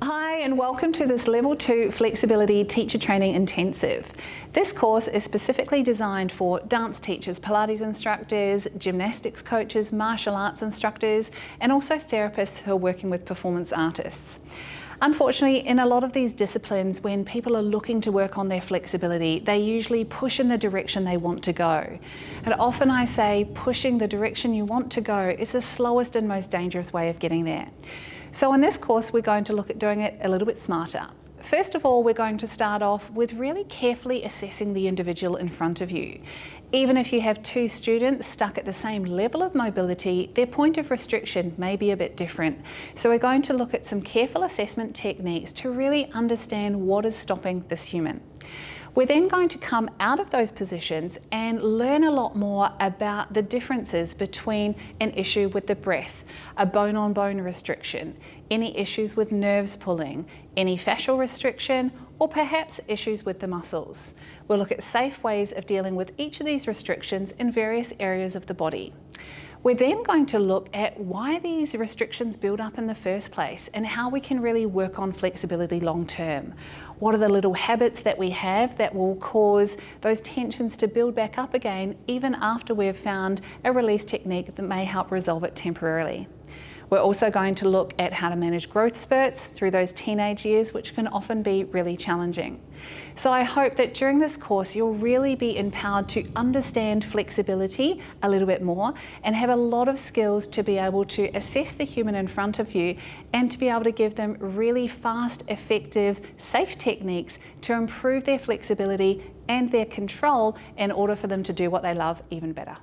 Hi and welcome to this Level 2 Flexibility Teacher Training Intensive. This course is specifically designed for dance teachers, Pilates instructors, gymnastics coaches, martial arts instructors, and also therapists who are working with performance artists. Unfortunately, in a lot of these disciplines, when people are looking to work on their flexibility, they usually push in the direction they want to go. And often I say pushing the direction you want to go is the slowest and most dangerous way of getting there. So in this course, we're going to look at doing it a little bit smarter. First of all, we're going to start off with really carefully assessing the individual in front of you. Even if you have two students stuck at the same level of mobility, their point of restriction may be a bit different. So we're going to look at some careful assessment techniques to really understand what is stopping this human. We're then going to come out of those positions and learn a lot more about the differences between an issue with the breath, a bone-on-bone restriction, any issues with nerves pulling, any fascial restriction, or perhaps issues with the muscles. We'll look at safe ways of dealing with each of these restrictions in various areas of the body. We're then going to look at why these restrictions build up in the first place and how we can really work on flexibility long term. What are the little habits that we have that will cause those tensions to build back up again even after we've found a release technique that may help resolve it temporarily. We're also going to look at how to manage growth spurts through those teenage years, which can often be really challenging. So I hope that during this course, you'll really be empowered to understand flexibility a little bit more and have a lot of skills to be able to assess the human in front of you and to be able to give them really fast, effective, safe techniques to improve their flexibility and their control in order for them to do what they love even better.